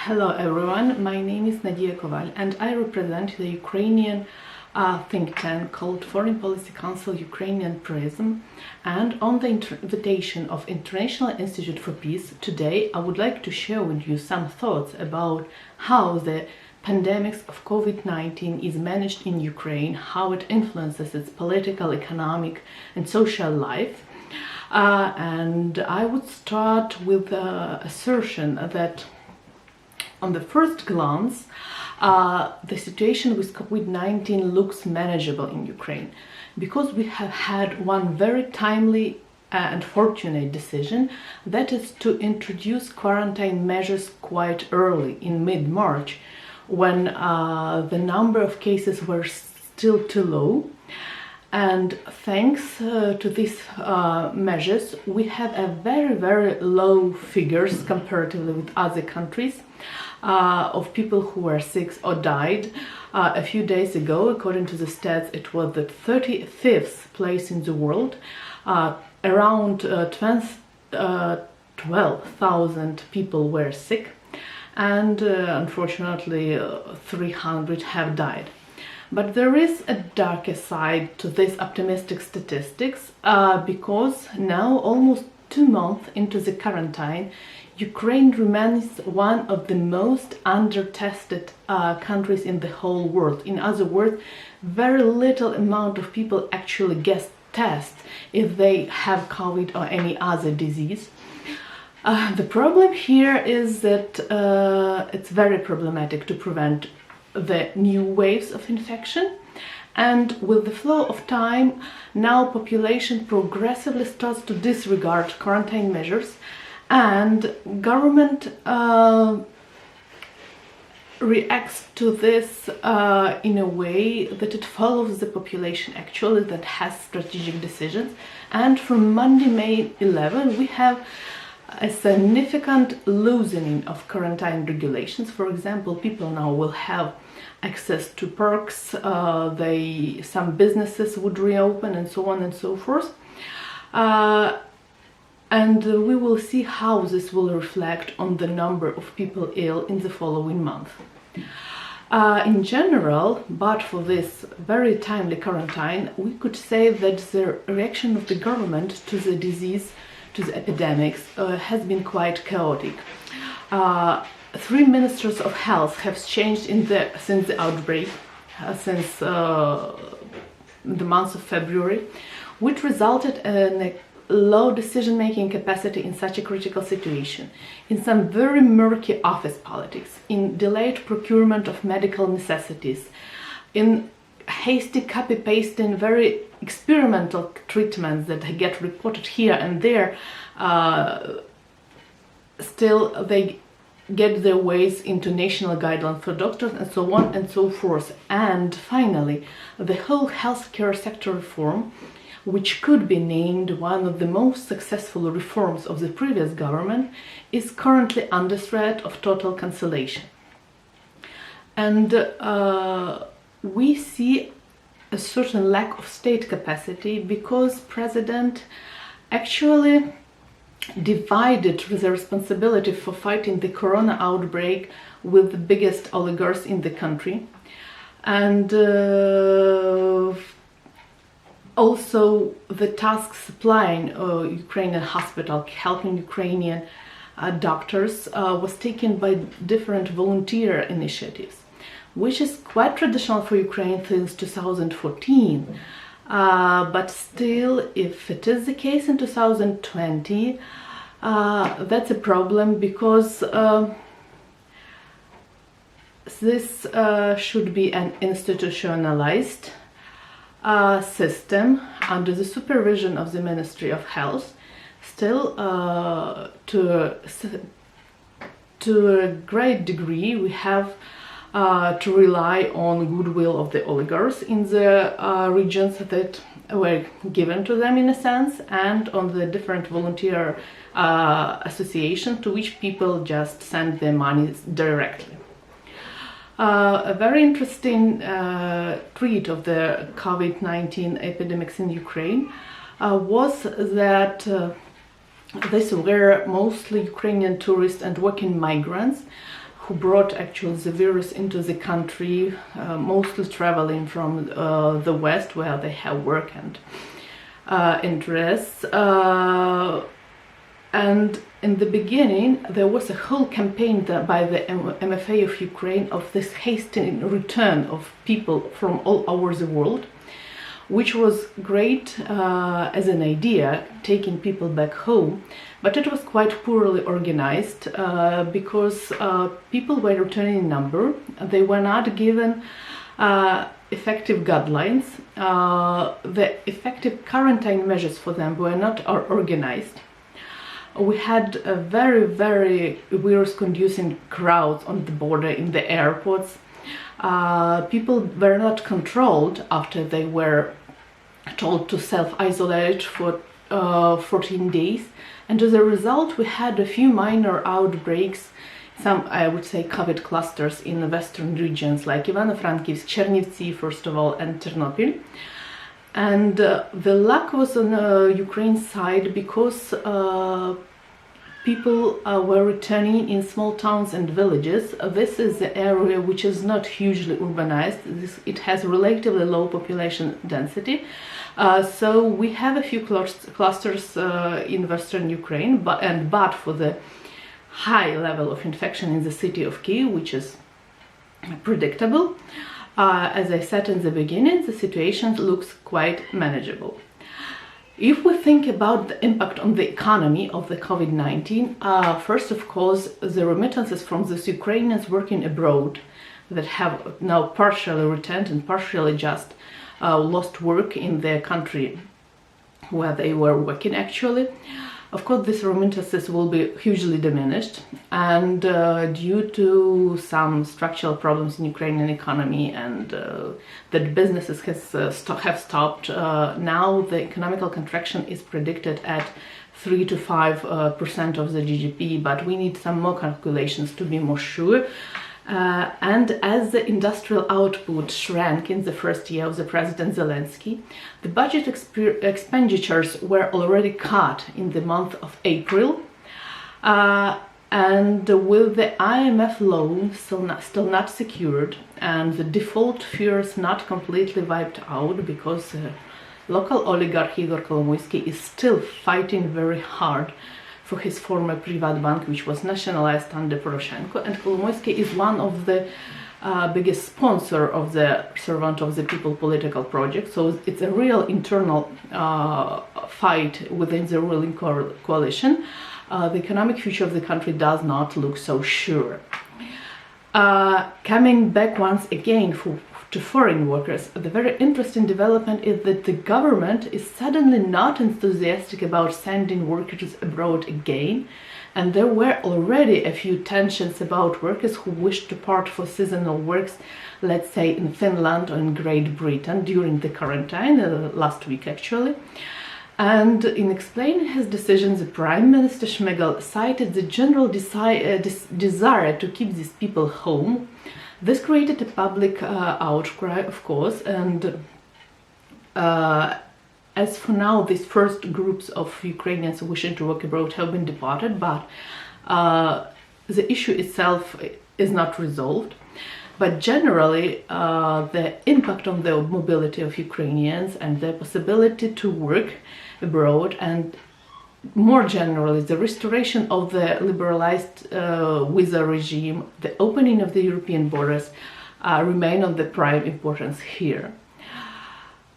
Hello everyone, my name is Nadia Koval and I represent the Ukrainian think tank called Foreign Policy Council Ukrainian Prism. And on the invitation of International Institute for Peace, today I would like to share with you some thoughts about how the pandemic of COVID-19 is managed in Ukraine, how it influences its political, economic and social life. And I would start with the assertion that on the first glance, the situation with COVID-19 looks manageable in Ukraine because we have had one very timely and fortunate decision, that is to introduce quarantine measures quite early in mid-March, when the number of cases were still too low. And thanks to these measures, we have a very low figures comparatively with other countries of people who were sick or died. A few days ago, according to the stats, it was the 35th place in the world. Around 12,000 people were sick, and unfortunately 300 have died. But there is a darker side to these optimistic statistics because now, almost 2 months into the quarantine, Ukraine remains one of the most under-tested countries in the whole world. In other words, very little amount of people actually get tests if they have COVID or any other disease. The problem here is that it's very problematic to prevent the new waves of infection, and with the flow of time, now population progressively starts to disregard quarantine measures, and government reacts to this in a way that it follows the population actually, that has strategic decisions. And from Monday, May 11, we have a significant loosening of quarantine regulations. For example, people now will have access to parks, some businesses would reopen, and so on and so forth. And we will see how this will reflect on the number of people ill in the following month. In general, but for this very timely quarantine, we could say that the reaction of the government to the disease, to the epidemics, has been quite chaotic. 3 ministers of health have changed since the outbreak, since the month of February, which resulted in a low decision-making capacity in such a critical situation, in some very murky office politics, in delayed procurement of medical necessities, in hasty copy-pasting very experimental treatments that get reported here and there. Still they get their ways into national guidelines for doctors, and so on and so forth. And finally, the whole healthcare sector reform, which could be named one of the most successful reforms of the previous government, is currently under threat of total cancellation. And we see a certain lack of state capacity because President actually divided the responsibility for fighting the corona outbreak with the biggest oligarchs in the country, and also the task supplying Ukrainian hospital, helping Ukrainian doctors, was taken by different volunteer initiatives, which is quite traditional for Ukraine since 2014. But still, if it is the case in 2020, that's a problem, because this should be an institutionalized system under the supervision of the Ministry of Health. Still, to a great degree, we have to rely on goodwill of the oligarchs in the regions that were given to them, in a sense, and on the different volunteer associations to which people just send their money directly. A very interesting tweet of the COVID-19 epidemics in Ukraine was that these were mostly Ukrainian tourists and working migrants who brought actually the virus into the country, mostly traveling from the West, where they have work and interests. And in the beginning, there was a whole campaign by the MFA of Ukraine of this hasty return of people from all over the world, which was great as an idea, taking people back home, but it was quite poorly organized because people were returning in number. They were not given effective guidelines. The effective quarantine measures for them were not organized. We had a very virus-conducing crowds on the border, in the airports. People were not controlled after they were told to self-isolate for 14 days, and as a result we had a few minor outbreaks, some, I would say, COVID clusters in the western regions like Ivano-Frankivsk, Chernivtsi first of all, and Ternopil. And the luck was on Ukraine's side because people were returning in small towns and villages. This is the area which is not hugely urbanized. It has relatively low population density. So we have a few clusters in western Ukraine, but for the high level of infection in the city of Kyiv, which is predictable, as I said in the beginning, the situation looks quite manageable. If we think about the impact on the economy of the COVID-19, first, of course, the remittances from these Ukrainians working abroad that have now partially returned and partially just lost work in their country where they were working actually. Of course, these remittances will be hugely diminished, and due to some structural problems in Ukrainian economy and that businesses have stopped, now the economical contraction is predicted at 3 to 5% of the GDP, but we need some more calculations to be more sure. And as the industrial output shrank in the first year of the President Zelensky, the budget expenditures were already cut in the month of April, and with the IMF loan still not secured and the default fears not completely wiped out, because local oligarch Igor Kolomoisky is still fighting very hard for his former Privatbank, which was nationalized under Poroshenko, and Kolomoisky is one of the biggest sponsor of the Servant of the People political project. So it's a real internal fight within the ruling coalition. The economic future of the country does not look so sure. Coming back once again to foreign workers, the very interesting development is that the government is suddenly not enthusiastic about sending workers abroad again, and there were already a few tensions about workers who wished to part for seasonal works, let's say in Finland or in Great Britain during the quarantine, last week actually. And in explaining his decision, the Prime Minister Shmyhal cited the general desire to keep these people home. This created a public outcry, of course, and as for now, these first groups of Ukrainians wishing to work abroad have been deported, but the issue itself is not resolved. But generally, the impact on the mobility of Ukrainians and their possibility to work abroad, and more generally, the restoration of the liberalized visa regime, the opening of the European borders, remain of the prime importance here.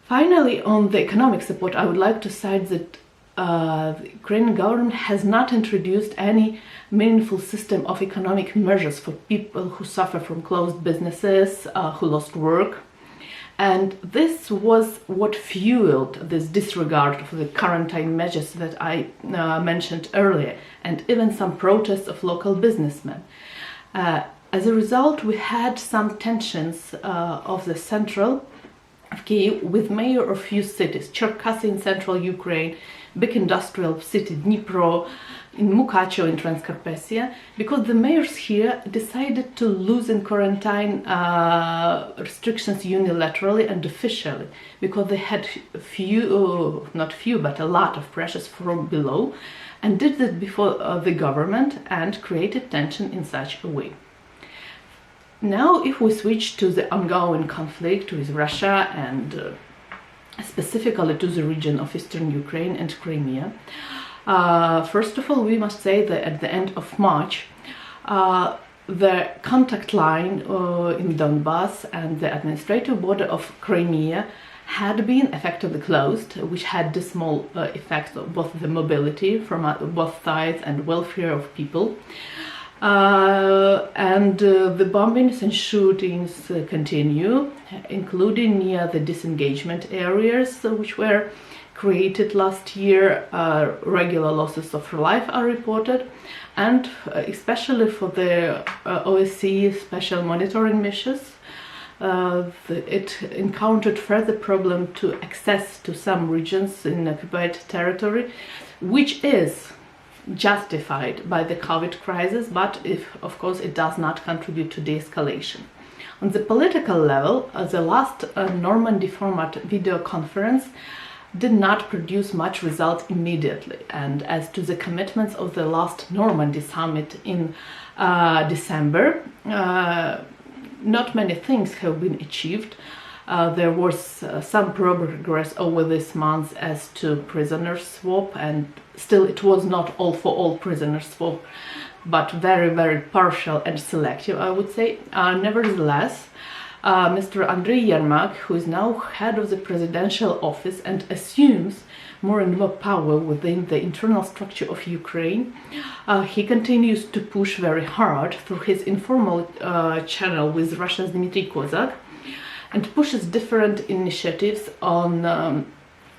Finally, on the economic support, I would like to cite that the Ukrainian government has not introduced any meaningful system of economic measures for people who suffer from closed businesses, who lost work. And this was what fueled this disregard for the quarantine measures that I mentioned earlier, and even some protests of local businessmen. As a result, we had some tensions of the central of Kyiv with mayor of few cities, Cherkasy in central Ukraine, big industrial city Dnipro, in Mukachevo in Transcarpathia, because the mayors here decided to loosen quarantine restrictions unilaterally and officially, because they had not few, but a lot of pressures from below, and did that before the government, and created tension in such a way. Now, if we switch to the ongoing conflict with Russia and specifically to the region of eastern Ukraine and Crimea, first of all, we must say that at the end of March, the contact line in Donbass and the administrative border of Crimea had been effectively closed, which had dismal effects on both the mobility from both sides and welfare of people. The bombings and shootings continue, including near the disengagement areas which were created last year. Regular losses of life are reported, and especially for the OSCE special monitoring missions, it encountered further problem to access to some regions in occupied territory, which is justified by the COVID crisis, but of course it does not contribute to de-escalation. On the political level, the last Normandy format video conference did not produce much result immediately, and as to the commitments of the last Normandy summit in December, not many things have been achieved. There was some progress over this month as to prisoner swap, and still it was not all for all prisoner swap, but very, very partial and selective, I would say. Nevertheless, Mr. Andriy Yermak, who is now head of the presidential office and assumes more and more power within the internal structure of Ukraine, he continues to push very hard through his informal channel with Russia's Dmitry Kozak, and pushes different initiatives on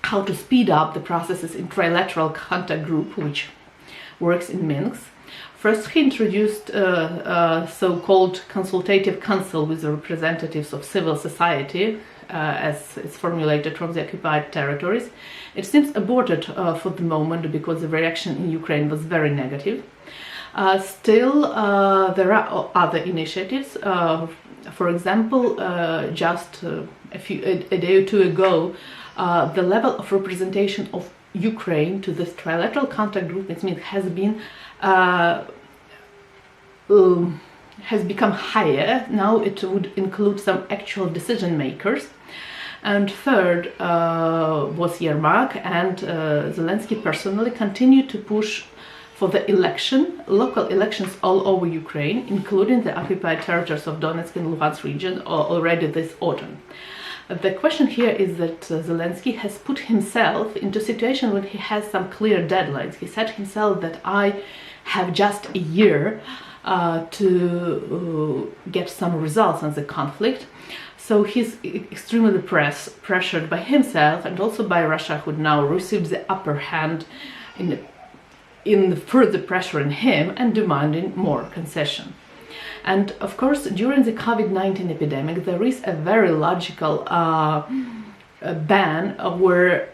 how to speed up the processes in trilateral contact group, which works in Minsk. First, he introduced a so-called consultative council with the representatives of civil society, as it's formulated from the occupied territories. It seems aborted for the moment because the reaction in Ukraine was very negative. Still, there are other initiatives. For example, just a day or two ago, the level of representation of Ukraine to this trilateral contact group, it means, has become higher. Now it would include some actual decision makers. And third, both Yermak and Zelensky personally continue to push for the local elections all over Ukraine, including the occupied territories of Donetsk and Luhansk region already this autumn. The question here is that Zelensky has put himself into a situation where he has some clear deadlines. He said himself that I have just a year to get some results on the conflict. So he's extremely pressured by himself and also by Russia, who now receives the upper hand in further pressuring him and demanding more concession. And of course, during the COVID-19 epidemic, there is a very logical ban where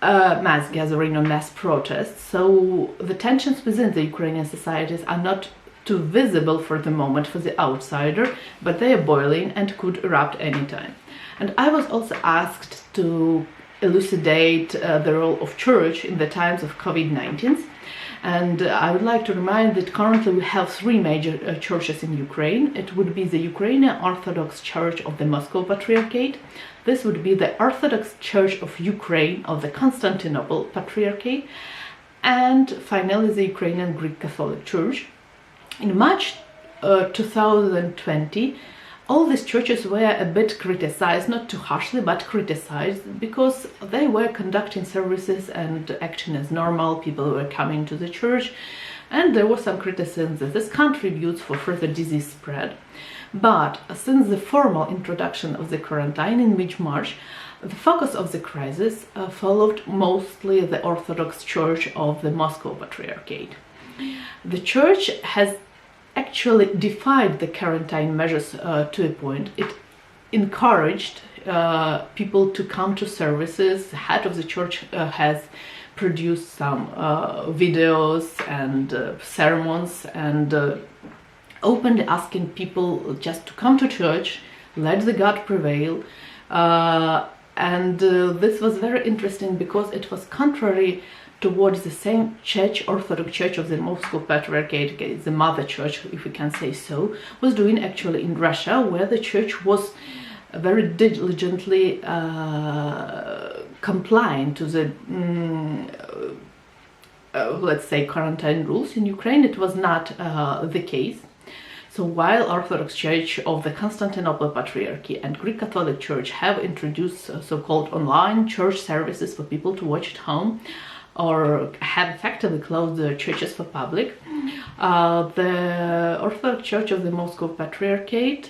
mass gathering or mass protests. So the tensions within the Ukrainian societies are not too visible for the moment for the outsider, but they are boiling and could erupt anytime. And I was also asked to elucidate the role of church in the times of COVID-19. And I would like to remind that currently we have three major churches in Ukraine. It would be the Ukrainian Orthodox Church of the Moscow Patriarchate. This would be the Orthodox Church of Ukraine of the Constantinople Patriarchate. And finally, the Ukrainian Greek Catholic Church. In March 2020, all these churches were a bit criticized, not too harshly, but criticized, because they were conducting services and acting as normal. People were coming to the church, and there was some criticism that this contributes for further disease spread. But since the formal introduction of the quarantine in mid-March, the focus of the crisis followed mostly the Orthodox Church of the Moscow Patriarchate. The church has actually defied the quarantine measures to a point. It encouraged people to come to services. The head of the church has produced some videos and sermons and openly asking people just to come to church, let the God prevail. And this was very interesting because it was contrary towards the same church, Orthodox Church of the Moscow Patriarchate, the mother church, if we can say so, was doing actually in Russia, where the church was very diligently complying to the let's say quarantine rules. In Ukraine it was not the case. So while Orthodox Church of the Constantinople Patriarchy and Greek Catholic Church have introduced so-called online church services for people to watch at home, or have effectively closed the churches for public, the Orthodox Church of the Moscow Patriarchate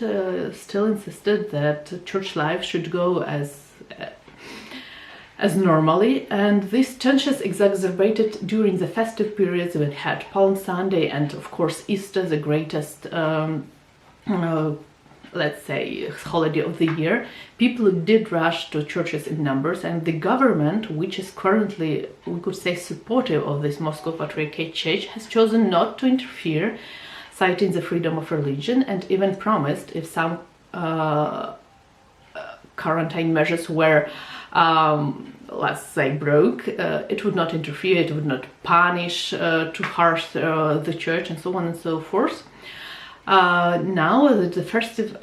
still insisted that church life should go as normally, and these tensions exacerbated during the festive periods. We had Palm Sunday and of course Easter, the greatest let's say holiday of the year. People did rush to churches in numbers, and the government, which is currently, we could say, supportive of this Moscow Patriarchate Church, has chosen not to interfere, citing the freedom of religion, and even promised if some quarantine measures were let's say broke, it would not interfere, it would not punish too harsh the church, and so on and so forth. Now that the festive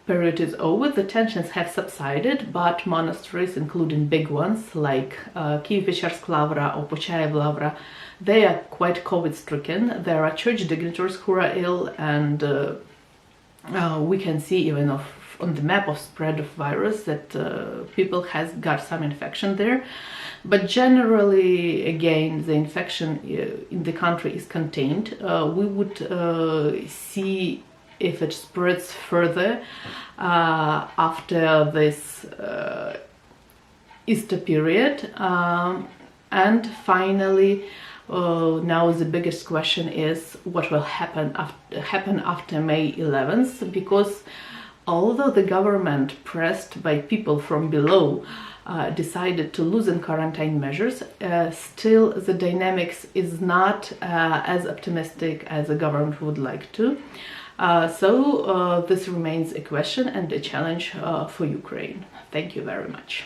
period is over, the tensions have subsided, but monasteries, including big ones like Kyiv-Pечерsk Lavra or Počayev Lavra, they are quite COVID-stricken. There are church dignitaries who are ill, and we can see even on the map of spread of virus that people has got some infection there. But generally, again, the infection in the country is contained. We would see if it spreads further after this Easter period. And finally, now the biggest question is what will happen after May 11th, because although the government, pressed by people from below, decided to loosen quarantine measures, still the dynamics is not as optimistic as the government would like to. So this remains a question and a challenge for Ukraine. Thank you very much.